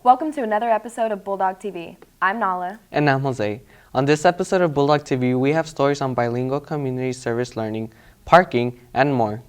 Welcome to another episode of Bulldog TV. I'm Nala. And I'm Jose. On this episode of Bulldog TV, we have stories on bilingual community service learning, parking, and more.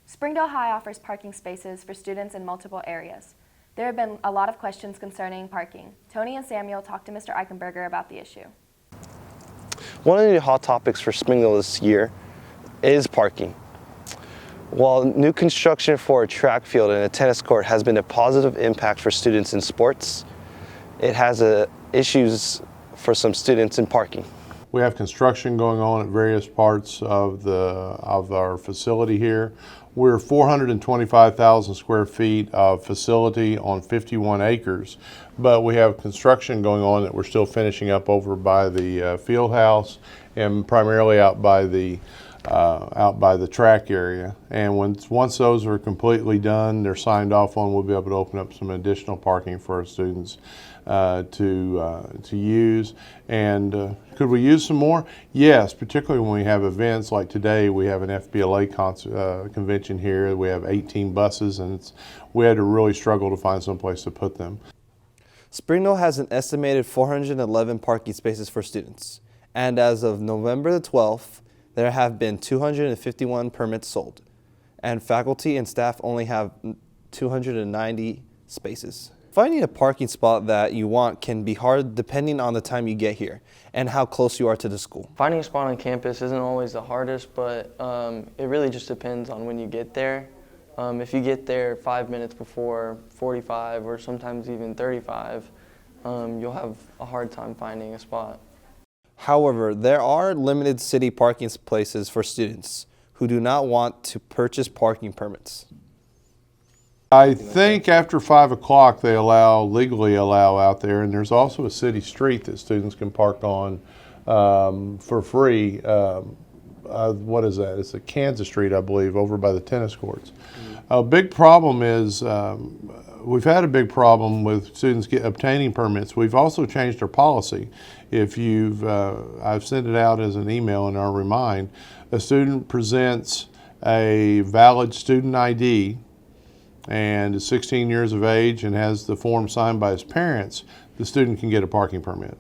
Springdale High offers parking spaces for students in multiple areas. There have been a lot of questions concerning parking. Tony and Samuel talked to Mr. Eichenberger about the issue. One of the hot topics for Springdale this year is parking. While new construction for a track field and a tennis court has been a positive impact for students in sports, it has issues for some students in parking. We have construction going on at various parts of our facility here. We're 425,000 square feet of facility on 51 acres, but we have construction going on that we're still finishing up over by the field house and primarily out by the track area. And once those are completely done, they're signed off on, we'll be able to open up some additional parking for our students to use. And could we use some more? Yes, particularly when we have events like today. We have an FBLA convention here. We have 18 buses, and we had to really struggle to find some place to put them. Springdale has an estimated 411 parking spaces for students, and as of November the 12th, there have been 251 permits sold, and faculty and staff only have 290 spaces. Finding a parking spot that you want can be hard depending on the time you get here and how close you are to the school. Finding a spot on campus isn't always the hardest, but it really just depends on when you get there. If you get there 5 minutes before 45 or sometimes even 35, you'll have a hard time finding a spot. However, there are limited city parking places for students who do not want to purchase parking permits. I think after 5 o'clock they legally allow out there, and there's also a city street that students can park on for free. What is that? It's a Kansas Street, I believe, over by the tennis courts. A big problem is we've had a big problem with students obtaining permits. We've also changed our policy. If I've sent it out as an email in our remind, a student presents a valid student ID and is 16 years of age and has the form signed by his parents, the student can get a parking permit.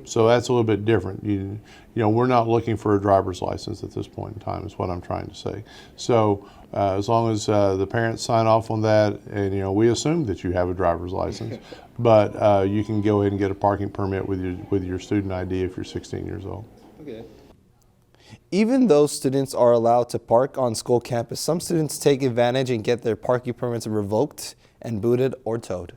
So that's a little bit different. You know, we're not looking for a driver's license at this point in time, is what I'm trying to say. So as long as the parents sign off on that, and we assume that you have a driver's license, but you can go ahead and get a parking permit with your student ID if you're 16 years old. Okay. Even though students are allowed to park on school campus, some students take advantage and get their parking permits revoked and booted or towed.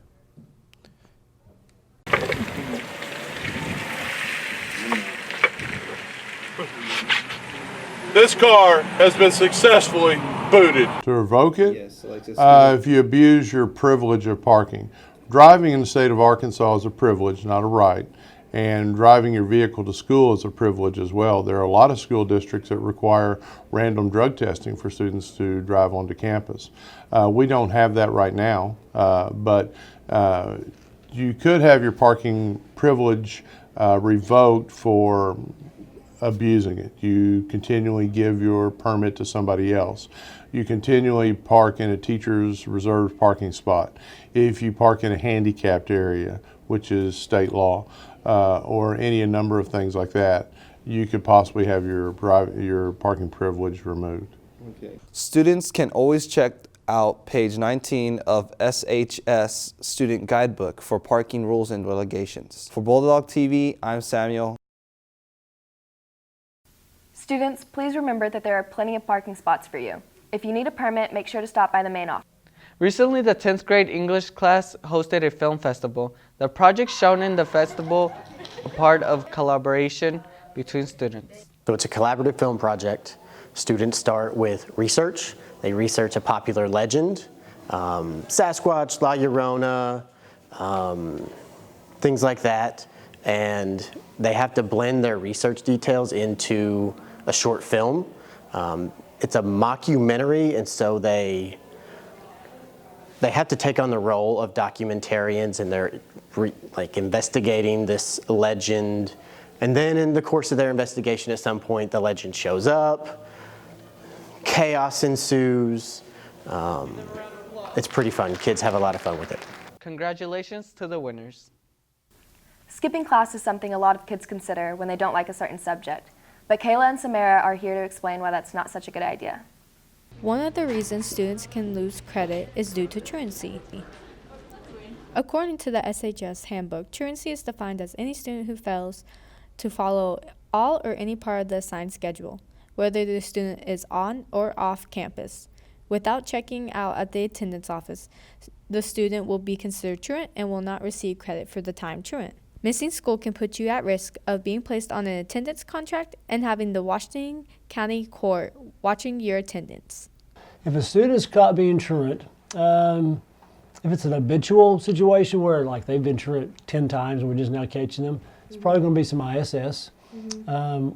This car has been successfully booted. To revoke it? Yes, if you abuse your privilege of parking. Driving in the state of Arkansas is a privilege, not a right. And driving your vehicle to school is a privilege as well. There are a lot of school districts that require random drug testing for students to drive onto campus. We don't have that right now, but you could have your parking privilege revoked for abusing it. You continually give your permit to somebody else. You continually park in a teacher's reserved parking spot. If you park in a handicapped area, which is state law, or any number of things like that, you could possibly have your parking privilege removed. Okay. Students can always check out page 19 of SHS Student Guidebook for Parking Rules and Regulations. For Bulldog TV, I'm Samuel. Students, please remember that there are plenty of parking spots for you. If you need a permit, make sure to stop by the main office. Recently, the 10th grade English class hosted a film festival. The project shown in the festival a part of collaboration between students. So it's a collaborative film project. Students start with research. They research a popular legend, Sasquatch, La Llorona, things like that. And they have to blend their research details into a short film. It's a mockumentary, and so they have to take on the role of documentarians, and they're investigating this legend. And then in the course of their investigation, at some point, the legend shows up, chaos ensues. It's pretty fun. Kids have a lot of fun with it. Congratulations to the winners. Skipping class is something a lot of kids consider when they don't like a certain subject. But Kayla and Samara are here to explain why that's not such a good idea. One of the reasons students can lose credit is due to truancy. According to the SHS handbook, truancy is defined as any student who fails to follow all or any part of the assigned schedule, whether the student is on or off campus. Without checking out at the attendance office, the student will be considered truant and will not receive credit for the time truant. Missing school can put you at risk of being placed on an attendance contract and having the Washington County Court watching your attendance. If a student is caught being truant, if it's an habitual situation where like they've been truant 10 times and we're just now catching them, it's probably going to be some ISS.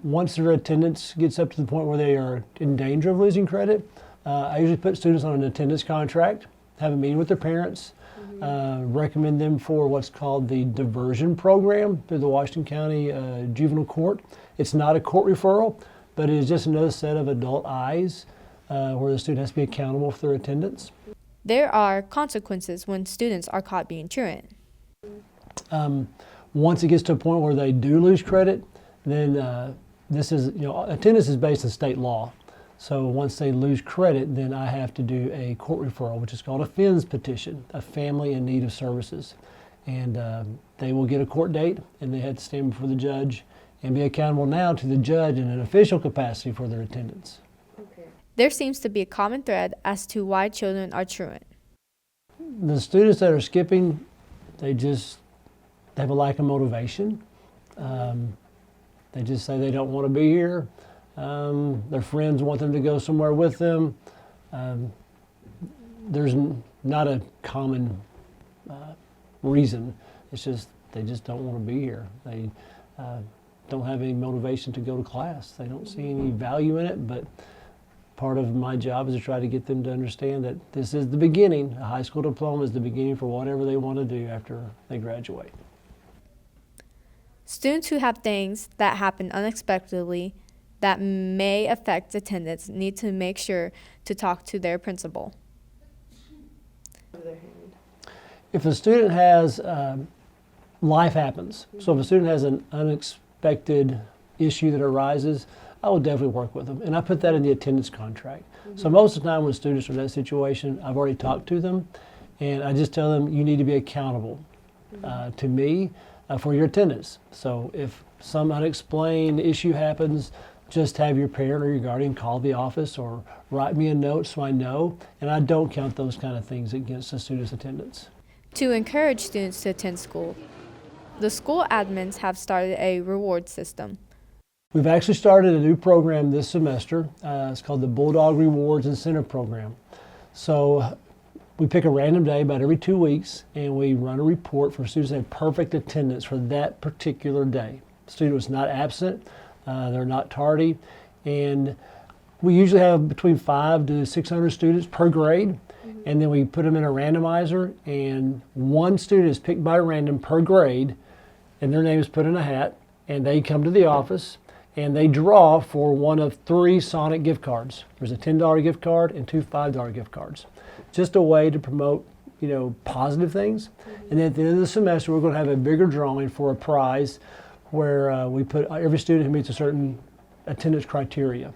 Once their attendance gets up to the point where they are in danger of losing credit, I usually put students on an attendance contract, have a meeting with their parents, recommend them for what's called the diversion program through the Washington County Juvenile Court. It's not a court referral, but it is just another set of adult eyes where the student has to be accountable for their attendance. There are consequences when students are caught being truant. Once it gets to a point where they do lose credit, then attendance is based on state law. So once they lose credit, then I have to do a court referral, which is called a FINS petition, a family in need of services. And they will get a court date, and they have to stand before the judge and be accountable now to the judge in an official capacity for their attendance. There seems to be a common thread as to why children are truant. The students that are skipping, they have a lack of motivation. They just say they don't want to be here. Their friends want them to go somewhere with them. There's not a common reason. It's just they just don't want to be here. They don't have any motivation to go to class. They don't see any value in it, but part of my job is to try to get them to understand that this is the beginning. A high school diploma is the beginning for whatever they want to do after they graduate. Students who have things that happen unexpectedly that may affect attendance need to make sure to talk to their principal. If a student has, life happens. So if a student has an unexpected issue that arises, I will definitely work with them. And I put that in the attendance contract. So most of the time when students are in that situation, I've already talked to them, and I just tell them you need to be accountable to me for your attendance. So if some unexplained issue happens, just have your parent or your guardian call the office or write me a note so I know, and I don't count those kind of things against a student's attendance. To encourage students to attend school, the school admins have started a reward system. We've actually started a new program this semester. It's called the Bulldog Rewards Incentive Program. So we pick a random day about every 2 weeks, and we run a report for students that have perfect attendance for that particular day. The student was not absent, they're not tardy, and we usually have between 500 to 600 students per grade, and then we put them in a randomizer, and one student is picked by random per grade, and their name is put in a hat, and they come to the office, and they draw for one of 3 Sonic gift cards. There's a $10 gift card and 2 $5 gift cards. Just a way to promote, positive things. And then at the end of the semester, we're going to have a bigger drawing for a prize where we put every student who meets a certain attendance criteria.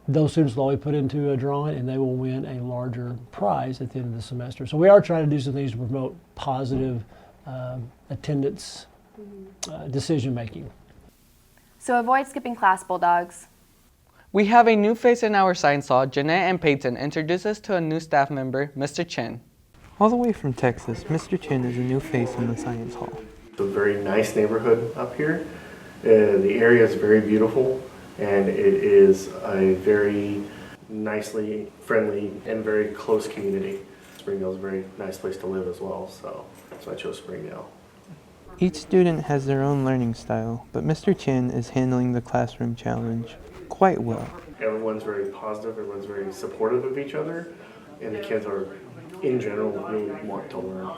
those students will always put into a drawing and they will win a larger prize at the end of the semester. So we are trying to do some things to promote positive attendance decision making. So avoid skipping class, Bulldogs. We have a new face in our science hall. Jeanette and Peyton introduce us to a new staff member, Mr. Chen. All the way from Texas, Mr. Chen is a new face in the science hall. It's a very nice neighborhood up here. The area is very beautiful, and it is a very nicely friendly and very close community. Springdale is a very nice place to live as well, so that's why I chose Springdale. Each student has their own learning style, but Mr. Chen is handling the classroom challenge quite well. Everyone's very positive, everyone's very supportive of each other, and the kids are, in general, really want to learn.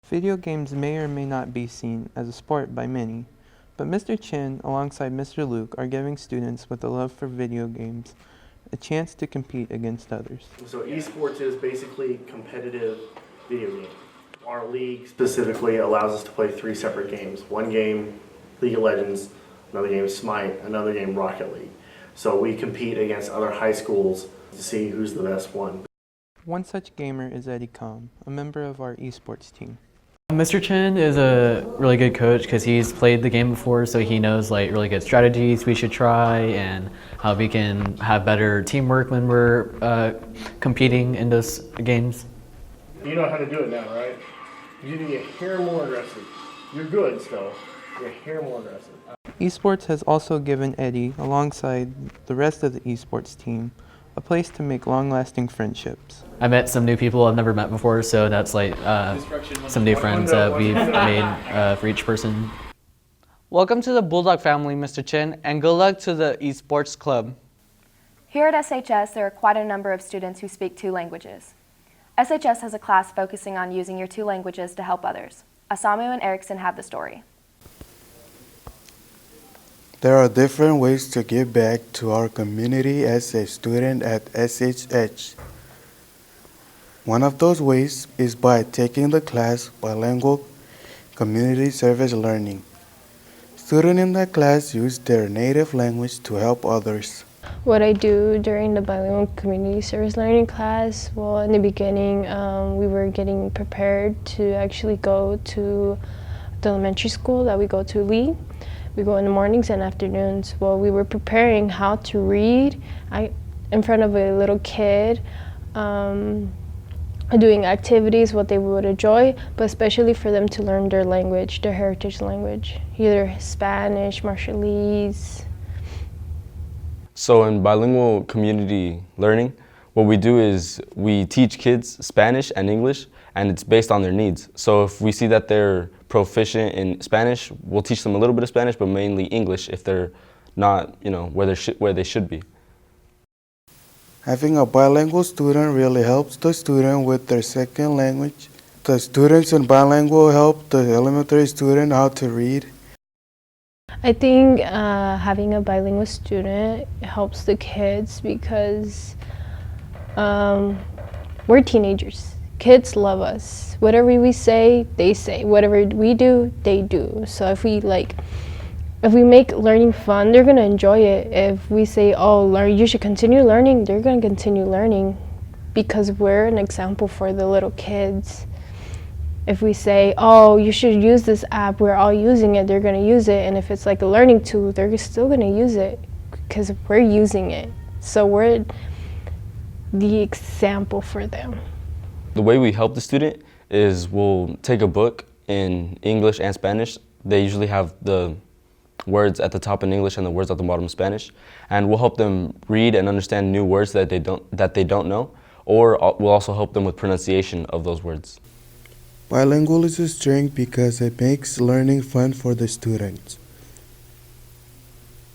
Video games may or may not be seen as a sport by many, but Mr. Chen alongside Mr. Luke are giving students with a love for video games a chance to compete against others. So esports is basically competitive video game. Our league specifically allows us to play 3 separate games. One game, League of Legends, another game, Smite, another game, Rocket League. So we compete against other high schools to see who's the best one. One such gamer is Eddie Com, a member of our esports team. Mr. Chen is a really good coach because he's played the game before, so he knows like really good strategies we should try and how we can have better teamwork when we're competing in those games. You know how to do it now, right? You need to get a hair more aggressive. You're good still. Your hair more aggressive. Esports has also given Eddie, alongside the rest of the esports team, a place to make long-lasting friendships. I met some new people I've never met before, so that's like some new friends that we've made for each person. Welcome to the Bulldog family, Mr. Chen, and good luck to the esports club. Here at SHS, there are quite a number of students who speak 2 languages. SHS has a class focusing on using your 2 languages to help others. Asamu and Erickson have the story. There are different ways to give back to our community as a student at SHH. One of those ways is by taking the class Bilingual Community Service Learning. Students in that class use their native language to help others. What I do during the Bilingual Community Service Learning class, well, in the beginning, we were getting prepared to actually go to the elementary school that we go to, Lee. We go in the mornings and afternoons. Well, we were preparing how to read in front of a little kid, doing activities, what they would enjoy, but especially for them to learn their language, their heritage language, either Spanish, Marshallese. So in bilingual community learning, what we do is we teach kids Spanish and English, and it's based on their needs. So if we see that they're proficient in Spanish, we'll teach them a little bit of Spanish, but mainly English if they're not, where they should be. Having a bilingual student really helps the student with their second language. The students in bilingual help the elementary student how to read. I think having a bilingual student helps the kids because we're teenagers. Kids love us. Whatever we say, they say. Whatever we do, they do. So if we make learning fun, they're gonna enjoy it. If we say, "Oh, you should continue learning," they're gonna continue learning because we're an example for the little kids. If we say, "Oh, you should use this app," we're all using it, they're gonna use it. And if it's like a learning tool, they're still gonna use it because we're using it. So we're the example for them. The way we help the student is we'll take a book in English and Spanish. They usually have the words at the top in English and the words at the bottom in Spanish, and we'll help them read and understand new words that they don't know, or we'll also help them with pronunciation of those words. Bilingual is a strength because it makes learning fun for the students.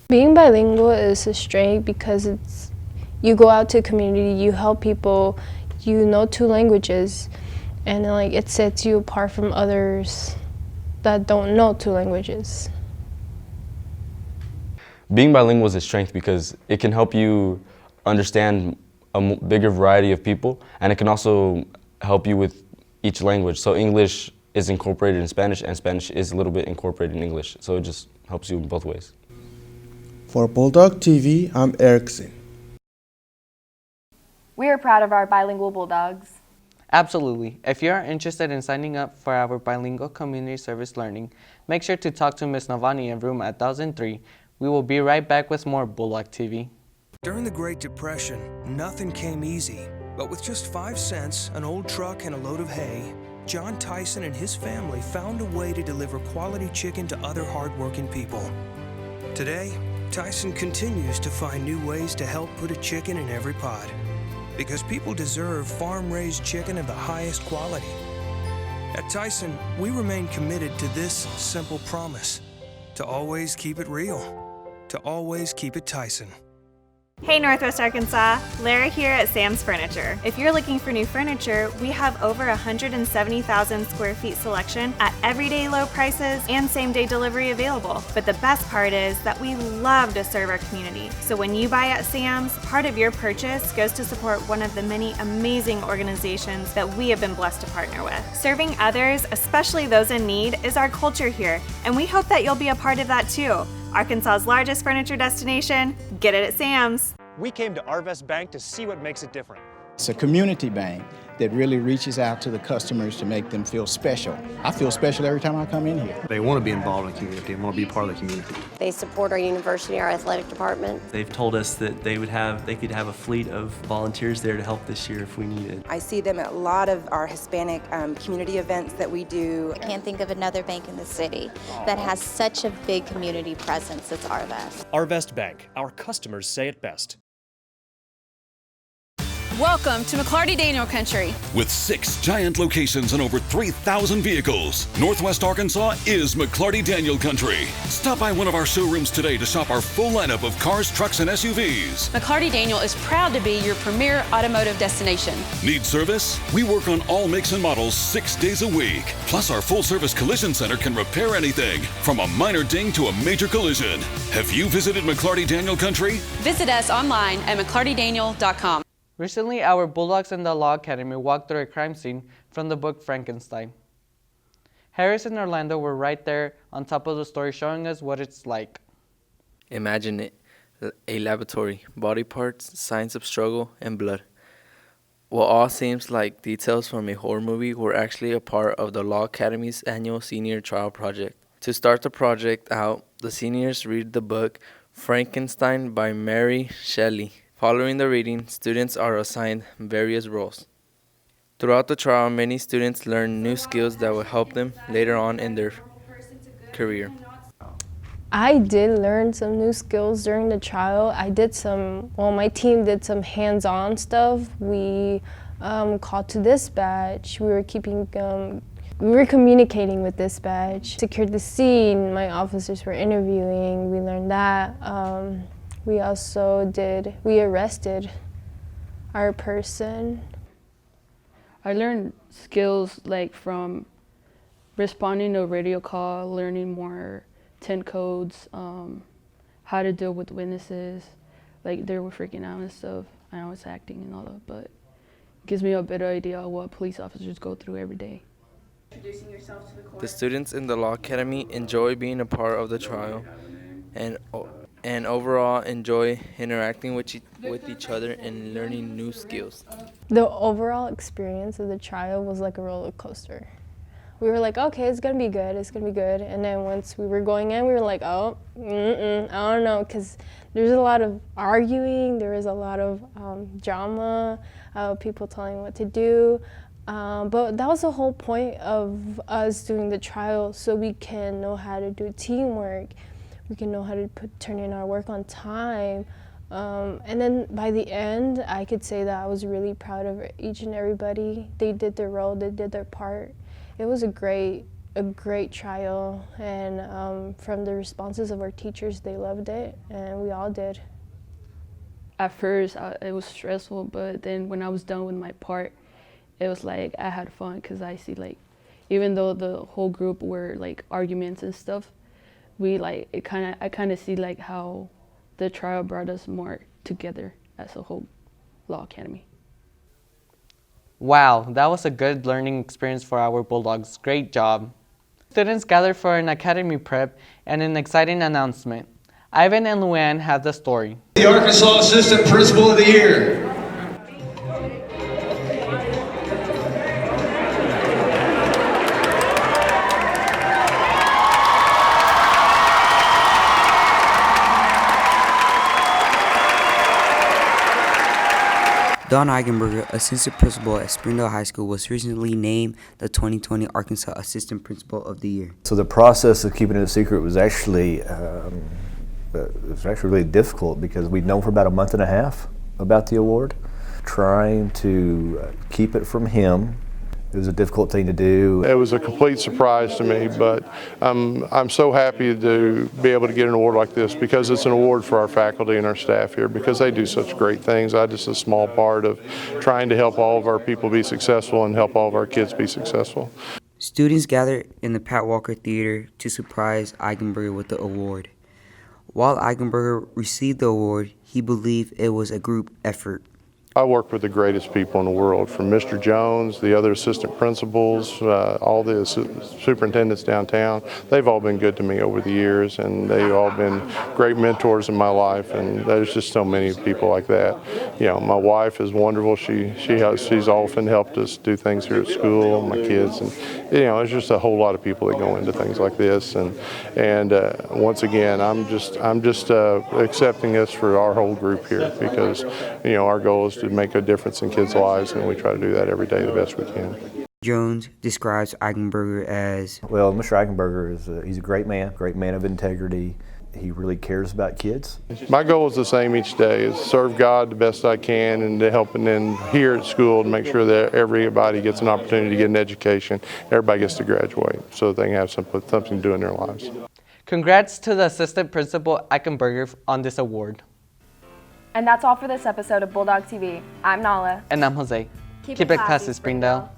Being bilingual is a strength because you go out to a community, you help people, you know 2 languages, and it sets you apart from others that don't know 2 languages. Being bilingual is a strength because it can help you understand a bigger variety of people, and it can also help you with each language. So English is incorporated in Spanish, and Spanish is a little bit incorporated in English. So it just helps you in both ways. For Bulldog TV, I'm Erickson. We are proud of our bilingual Bulldogs. Absolutely. If you are interested in signing up for our bilingual community service learning, make sure to talk to Ms. Navani in room 1003. We will be right back with more Bulldog TV. During the Great Depression, nothing came easy. But with just 5 cents, an old truck, and a load of hay, John Tyson and his family found a way to deliver quality chicken to other hardworking people. Today, Tyson continues to find new ways to help put a chicken in every pot. Because people deserve farm-raised chicken of the highest quality. At Tyson, we remain committed to this simple promise: to always keep it real, to always keep it Tyson. Hey Northwest Arkansas, Lara here at Sam's Furniture. If you're looking for new furniture, we have over 170,000 square feet selection at everyday low prices and same-day delivery available. But the best part is that we love to serve our community. So when you buy at Sam's, part of your purchase goes to support one of the many amazing organizations that we have been blessed to partner with. Serving others, especially those in need, is our culture here, and we hope that you'll be a part of that too. Arkansas's largest furniture destination, get it at Sam's. We came to Arvest Bank to see what makes it different. It's a community bank that really reaches out to the customers to make them feel special. I feel special every time I come in here. They want to be involved in the community and want to be part of the community. They support our university, our athletic department. They've told us that they could have a fleet of volunteers there to help this year if we needed. I see them at a lot of our Hispanic community events that we do. I can't think of another bank in the city that has such a big community presence as Arvest. Arvest Bank, our customers say it best. Welcome to McClarty Daniel Country. With 6 giant locations and over 3,000 vehicles, Northwest Arkansas is McClarty Daniel Country. Stop by one of our showrooms today to shop our full lineup of cars, trucks, and SUVs. McClarty Daniel is proud to be your premier automotive destination. Need service? We work on all makes and models 6 days a week. Plus, our full-service collision center can repair anything, from a minor ding to a major collision. Have you visited McClarty Daniel Country? Visit us online at mcclartydaniel.com. Recently, our Bulldogs in the Law Academy walked through a crime scene from the book Frankenstein. Harris and Orlando were right there on top of the story, showing us what it's like. Imagine it, a laboratory, body parts, signs of struggle, and blood. What all seems like details from a horror movie were actually a part of the Law Academy's annual senior trial project. To start the project out, the seniors read the book Frankenstein by Mary Shelley. Following the reading, students are assigned various roles. Throughout the trial, many students learn new skills that will help them later on in their career. I did learn some new skills during the trial. My team did some hands-on stuff. We called to dispatch. We were communicating with dispatch. Secured the scene. My officers were interviewing. We learned that. We arrested our person. I learned skills like from responding to a radio call, learning more 10 codes, how to deal with witnesses, like they were freaking out and stuff, and I was acting and all that, but it gives me a better idea of what police officers go through every day. Introducing yourself to the court. The students in the Law Academy enjoy being a part of the trial and overall enjoy interacting with each other and learning new skills. The overall experience of the trial was like a roller coaster. We were like, okay, it's gonna be good, and then once we were going in, we were like, I don't know, because there's a lot of arguing, there is a lot of drama, people telling what to do, but that was the whole point of us doing the trial, so we can know how to do teamwork. We can know how to turn in our work on time. And then by the end, I could say that I was really proud of each and everybody. They did their role, they did their part. It was a great trial, and from the responses of our teachers, they loved it, and we all did. At first, it was stressful, but then when I was done with my part, it was like I had fun, because I see, like, even though the whole group were like arguments and stuff, I kind of see like how the trial brought us more together as a whole Law Academy. Wow, that was a good learning experience for our Bulldogs. Great job. Students gathered for an academy prep and an exciting announcement. Ivan and Luann have the story. The Arkansas Assistant Principal of the Year. Don Eigenberger, assistant principal at Springdale High School, was recently named the 2020 Arkansas Assistant Principal of the Year. So the process of keeping it a secret was actually really difficult because we'd known for about a month and a half about the award. Trying to keep it from him, it was a difficult thing to do. It was a complete surprise to me, but I'm so happy to be able to get an award like this because it's an award for our faculty and our staff here because they do such great things. I'm just a small part of trying to help all of our people be successful and help all of our kids be successful. Students gathered in the Pat Walker Theater to surprise Eigenberger with the award. While Eigenberger received the award, he believed it was a group effort. I work with the greatest people in the world, from Mr. Jones, the other assistant principals, all the superintendents downtown. They've all been good to me over the years, and they've all been great mentors in my life, and there's just so many people like that. You know, my wife is wonderful. She's often helped us do things here at school, my kids, and you know, there's just a whole lot of people that go into things like this, and once again, I'm just accepting this for our whole group here because, you know, our goal is to make a difference in kids' lives, and we try to do that every day the best we can. Jones describes Eigenberger as, well, Mr. Eigenberger he's a great man of integrity. He really cares about kids. My goal is the same each day, is serve God the best I can and to helping them here at school to make sure that everybody gets an opportunity to get an education, everybody gets to graduate so that they can have something to do in their lives. Congrats to the Assistant Principal Eichenberger on this award. And that's all for this episode of Bulldog TV. I'm Nala. And I'm Jose. Keep it classy, Springdale.